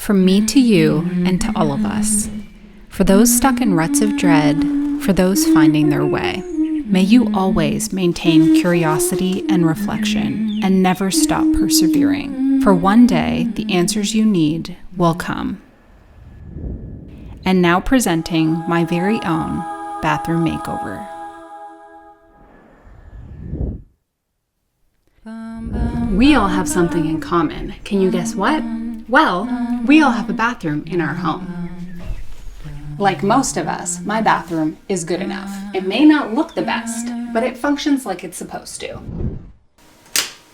From me to you and to all of us. For those stuck in ruts of dread, for those finding their way. May you always maintain curiosity and reflection and never stop persevering. For one day, the answers you need will come. And now presenting my very own bathroom makeover. We all have something in common. Can you guess what? Well, we all have a bathroom in our home. Like most of us, my bathroom is good enough. It may not look the best, but it functions like it's supposed to.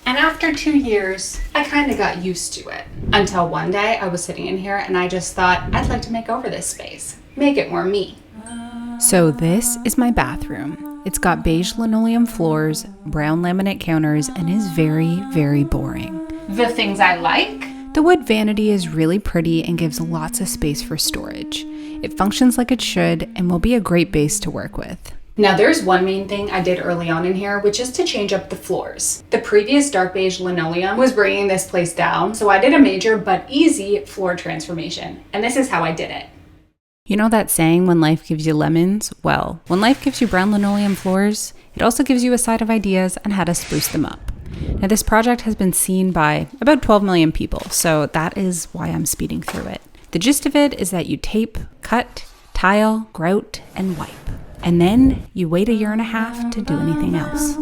And after 2 years, I kind of got used to it. Until one day I was sitting in here and I just thought, I'd like to make over this space. Make it more me. So this is my bathroom. It's got beige linoleum floors, brown laminate counters, and is very, very boring. The things I like? The wood vanity is really pretty and gives lots of space for storage. It functions like it should and will be a great base to work with. Now there's one main thing I did early on in here, which is to change up the floors. The previous dark beige linoleum was bringing this place down, so I did a major but easy floor transformation, and this is how I did it. You know that saying, when life gives you lemons? Well, when life gives you brown linoleum floors, it also gives you a side of ideas on how to spruce them up. Now this project has been seen by about 12 million people, so that is why I'm speeding through it. The gist of it is that you tape, cut, tile, grout, and wipe. And then you wait 1.5 years to do anything else.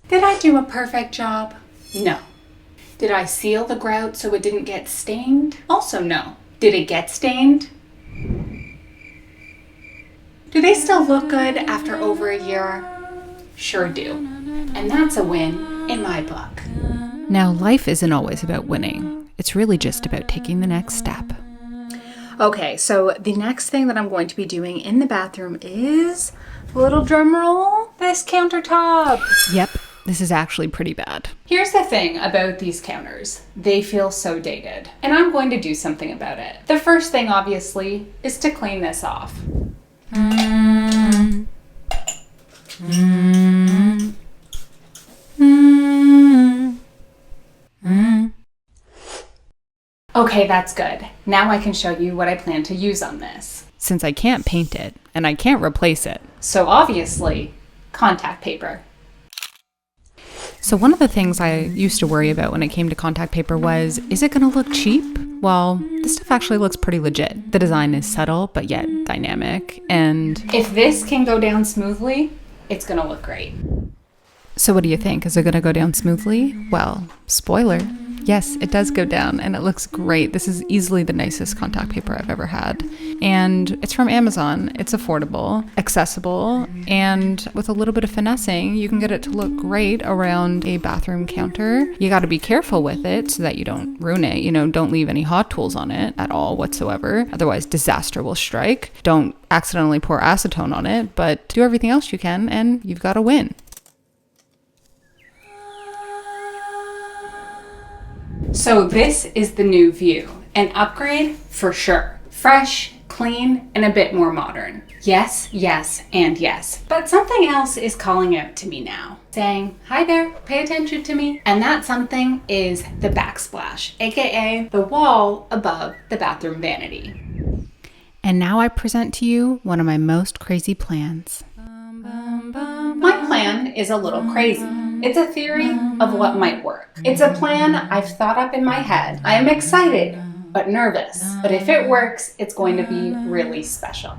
Did I do a perfect job? No. Did I seal the grout so it didn't get stained? Also no. Did it get stained? Do they still look good after over 1 year? Sure do. And that's a win in my book. Now, life isn't always about winning. It's really just about taking the next step. Okay, so the next thing that I'm going to be doing in the bathroom is, a little drum roll, this countertop. Yep, this is actually pretty bad. Here's the thing about these counters. They feel so dated, and I'm going to do something about it. The first thing, obviously, is to clean this off. Okay, that's good. Now I can show you what I plan to use on this. Since I can't paint it, and I can't replace it. So obviously, contact paper. So one of the things I used to worry about when it came to contact paper was, is it gonna look cheap? Well, this stuff actually looks pretty legit. The design is subtle, but yet dynamic. And if this can go down smoothly, it's gonna look great. So what do you think? Is it gonna go down smoothly? Well, spoiler. Yes, it does go down and it looks great. This is easily the nicest contact paper I've ever had. And it's from Amazon. It's affordable, accessible, and with a little bit of finessing, you can get it to look great around a bathroom counter. You got to be careful with it so that you don't ruin it. You know, don't leave any hot tools on it at all whatsoever. Otherwise, disaster will strike. Don't accidentally pour acetone on it, but do everything else you can and you've got a win. So this is the new view. An upgrade for sure. Fresh, clean, and a bit more modern. Yes, yes, and yes. But something else is calling out to me now, saying, hi there, pay attention to me. And that something is the backsplash, aka the wall above the bathroom vanity. And now I present to you one of my most crazy plans. My plan is a little crazy. It's a theory of what might work. It's a plan I've thought up in my head. I am excited, but nervous. But if it works, it's going to be really special.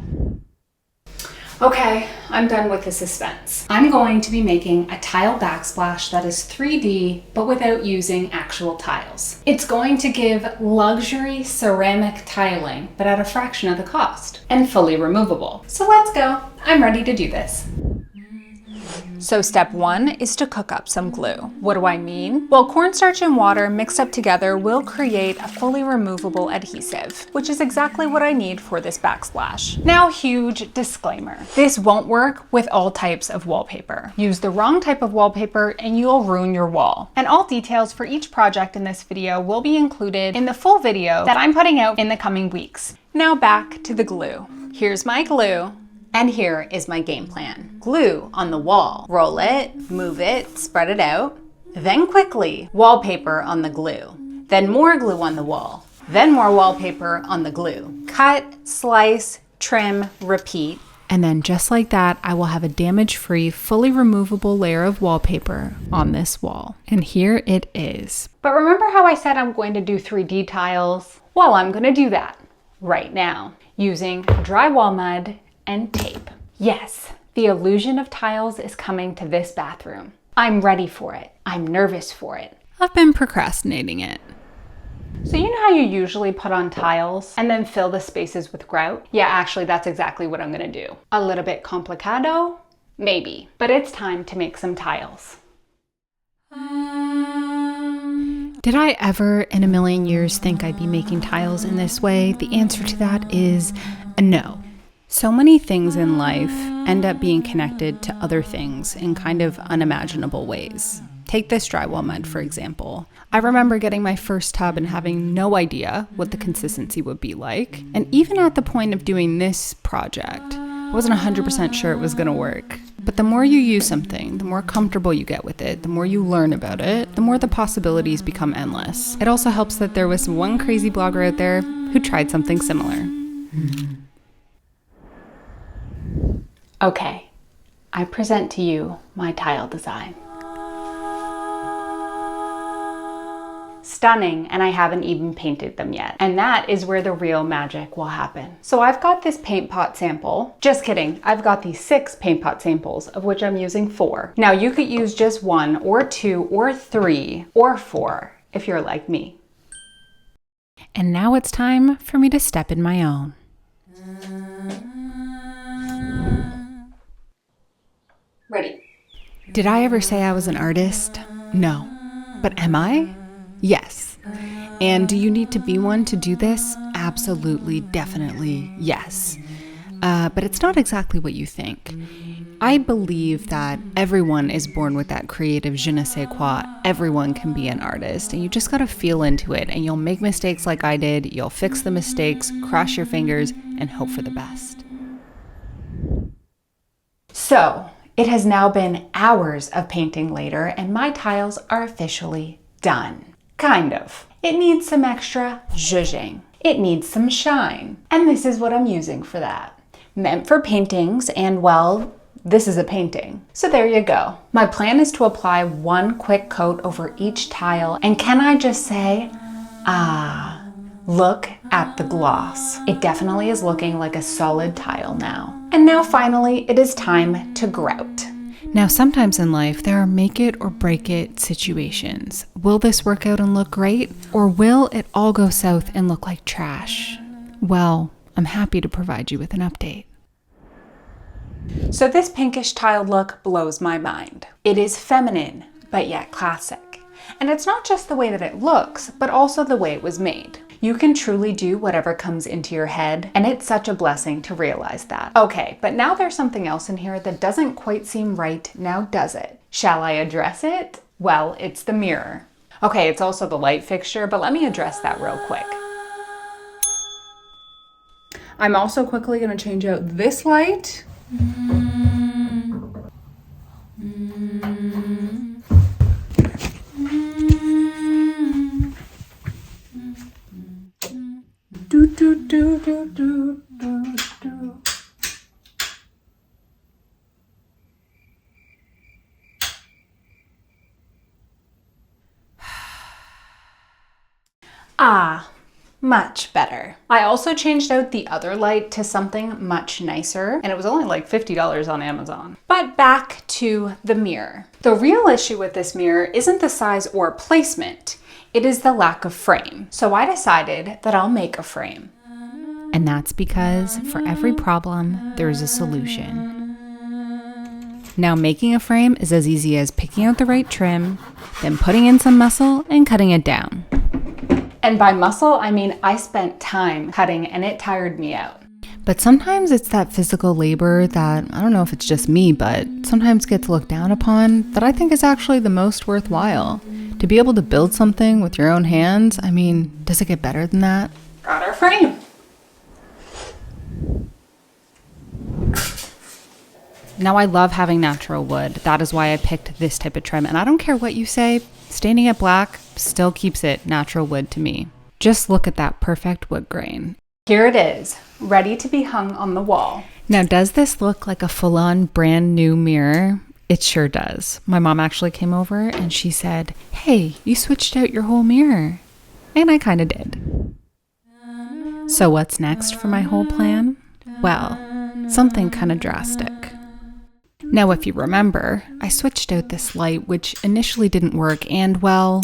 Okay, I'm done with the suspense. I'm going to be making a tile backsplash that is 3D, but without using actual tiles. It's going to give luxury ceramic tiling, but at a fraction of the cost, and fully removable. So let's go. I'm ready to do this. So step 1 is to cook up some glue. What do I mean? Well, cornstarch and water mixed up together will create a fully removable adhesive, which is exactly what I need for this backsplash. Now, huge disclaimer. This won't work with all types of wallpaper. Use the wrong type of wallpaper and you'll ruin your wall. And all details for each project in this video will be included in the full video that I'm putting out in the coming weeks. Now back to the glue. Here's my glue. And here is my game plan. Glue on the wall. Roll it, move it, spread it out. Then quickly, wallpaper on the glue. Then more glue on the wall. Then more wallpaper on the glue. Cut, slice, trim, repeat. And then just like that, I will have a damage-free, fully removable layer of wallpaper on this wall. And here it is. But remember how I said I'm going to do 3D tiles? Well, I'm going to do that right now using drywall mud and tape. Yes, the illusion of tiles is coming to this bathroom. I'm ready for it. I'm nervous for it. I've been procrastinating it. So you know how you usually put on tiles and then fill the spaces with grout? Yeah, actually that's exactly what I'm gonna do. A little bit complicado? Maybe. But it's time to make some tiles. Did I ever in a million years think I'd be making tiles in this way? The answer to that is no. So many things in life end up being connected to other things in kind of unimaginable ways. Take this drywall mud, for example. I remember getting my first tub and having no idea what the consistency would be like. And even at the point of doing this project, I wasn't 100% sure it was gonna work. But the more you use something, the more comfortable you get with it, the more you learn about it, the more the possibilities become endless. It also helps that there was one crazy blogger out there who tried something similar. Okay, I present to you my tile design. Stunning, and I haven't even painted them yet. And that is where the real magic will happen. So I've got this paint pot sample. Just kidding, I've got these 6 paint pot samples, of which I'm using 4. Now you could use just 1 or 2 or 3 or 4 if you're like me. And now it's time for me to step in my own. Ready. Did I ever say I was an artist? No. But am I? Yes. And do you need to be one to do this? Absolutely, definitely, yes. But it's not exactly what you think. I believe that everyone is born with that creative je ne sais quoi. Everyone can be an artist, and you just gotta feel into it, and you'll make mistakes like I did. You'll fix the mistakes, cross your fingers, and hope for the best. So, it has now been hours of painting later, and my tiles are officially done. Kind of. It needs some extra zhuzhing. It needs some shine. And this is what I'm using for that. Meant for paintings, and well, this is a painting. So there you go. My plan is to apply one quick coat over each tile, and can I just say, look at the gloss. It definitely is looking like a solid tile now. And now finally, it is time to grout. Now, sometimes in life, there are make it or break it situations. Will this work out and look great? Or will it all go south and look like trash? Well, I'm happy to provide you with an update. So this pinkish tile look blows my mind. It is feminine, but yet classic. And it's not just the way that it looks, but also the way it was made. You can truly do whatever comes into your head, and it's such a blessing to realize that. Okay, but now there's something else in here that doesn't quite seem right, now does it? Shall I address it? Well, it's the mirror. Okay, it's also the light fixture, but let me address that real quick. I'm also quickly gonna change out this light. Do, do, do, do, do, do, do. Much better. I also changed out the other light to something much nicer, and it was only like $50 on Amazon. But back to the mirror. The real issue with this mirror isn't the size or placement, it is the lack of frame. So I decided that I'll make a frame. And that's because for every problem, there's a solution. Now, making a frame is as easy as picking out the right trim, then putting in some muscle and cutting it down. And by muscle, I mean I spent time cutting and it tired me out. But sometimes it's that physical labor that, I don't know if it's just me, but sometimes gets looked down upon, that I think is actually the most worthwhile. To be able to build something with your own hands, I mean, does it get better than that? Got our frame. Now, I love having natural wood. That is why I picked this type of trim. And I don't care what you say, staining it black still keeps it natural wood to me. Just look at that perfect wood grain. Here it is, ready to be hung on the wall. Now, does this look like a full-on brand new mirror? It sure does. My mom actually came over and she said, "Hey, you switched out your whole mirror." And I kind of did. So what's next for my whole plan? Well, something kind of drastic. Now, if you remember, I switched out this light, which initially didn't work, and well,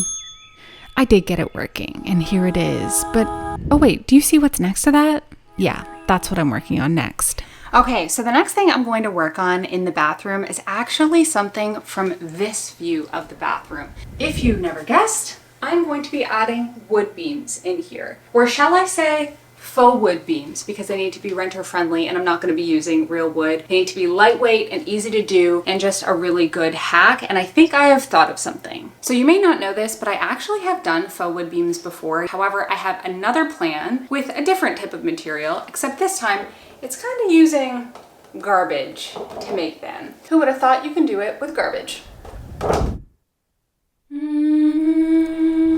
I did get it working, and here it is. But, oh wait, do you see what's next to that? Yeah, that's what I'm working on next. Okay, so the next thing I'm going to work on in the bathroom is actually something from this view of the bathroom. If you've never guessed, I'm going to be adding wood beams in here. Or shall I say, faux wood beams, because they need to be renter friendly and I'm not going to be using real wood. They need to be lightweight and easy to do and just a really good hack, and I think I have thought of something. So you may not know this, but I actually have done faux wood beams before. However, I have another plan with a different type of material, except this time it's kind of using garbage to make them. Who would have thought you can do it with garbage?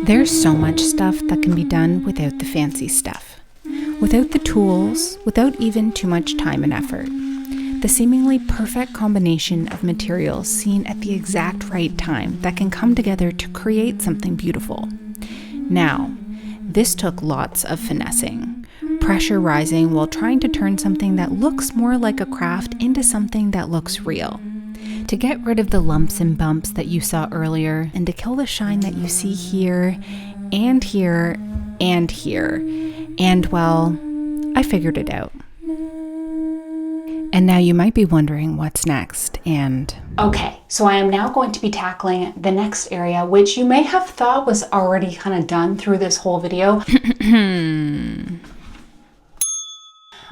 There's so much stuff that can be done without the fancy stuff. Without the tools, without even too much time and effort. The seemingly perfect combination of materials seen at the exact right time that can come together to create something beautiful. Now, this took lots of finessing, pressure rising while trying to turn something that looks more like a craft into something that looks real. To get rid of the lumps and bumps that you saw earlier and to kill the shine that you see here and here and here. And well, I figured it out. And now you might be wondering what's next, and... Okay, so I am now going to be tackling the next area, which you may have thought was already kind of done through this whole video.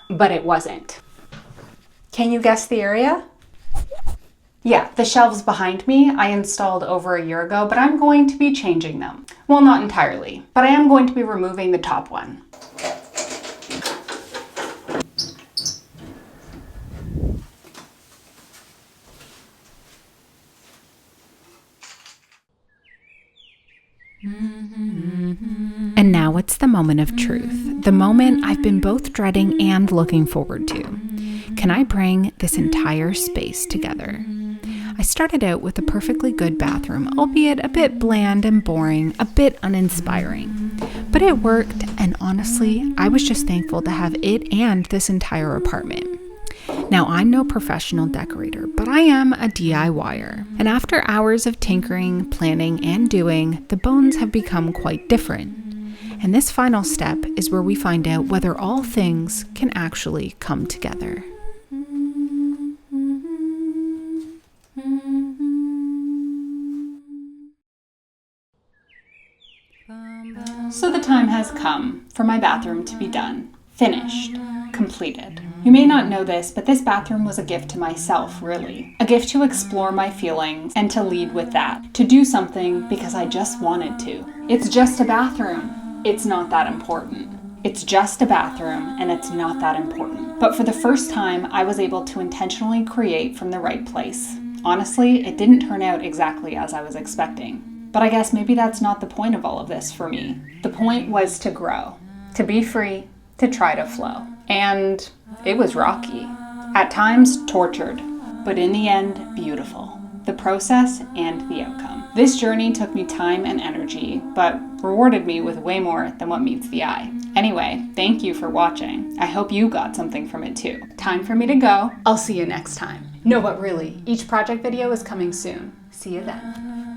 But it wasn't. Can you guess the area? Yeah, the shelves behind me I installed over a year ago, but I'm going to be changing them. Well, not entirely, but I am going to be removing the top one. And now it's the moment of truth, the moment I've been both dreading and looking forward to. Can I bring this entire space together? I started out with a perfectly good bathroom, albeit a bit bland and boring, a bit uninspiring. But it worked, and honestly, I was just thankful to have it and this entire apartment. Now, I'm no professional decorator, but I am a DIYer. And after hours of tinkering, planning, and doing, the bones have become quite different. And this final step is where we find out whether all things can actually come together. So the time has come for my bathroom to be done, finished, completed. You may not know this, but this bathroom was a gift to myself, really. A gift to explore my feelings and to lead with that. To do something because I just wanted to. It's just a bathroom. It's not that important. It's just a bathroom and it's not that important. But for the first time, I was able to intentionally create from the right place. Honestly, it didn't turn out exactly as I was expecting. But I guess maybe that's not the point of all of this for me. The point was to grow, to be free, to try to flow. And it was rocky. At times, tortured. But in the end, beautiful. The process and the outcome. This journey took me time and energy, but rewarded me with way more than what meets the eye. Anyway, thank you for watching. I hope you got something from it too. Time for me to go. I'll see you next time. No, but really, each project video is coming soon. See you then.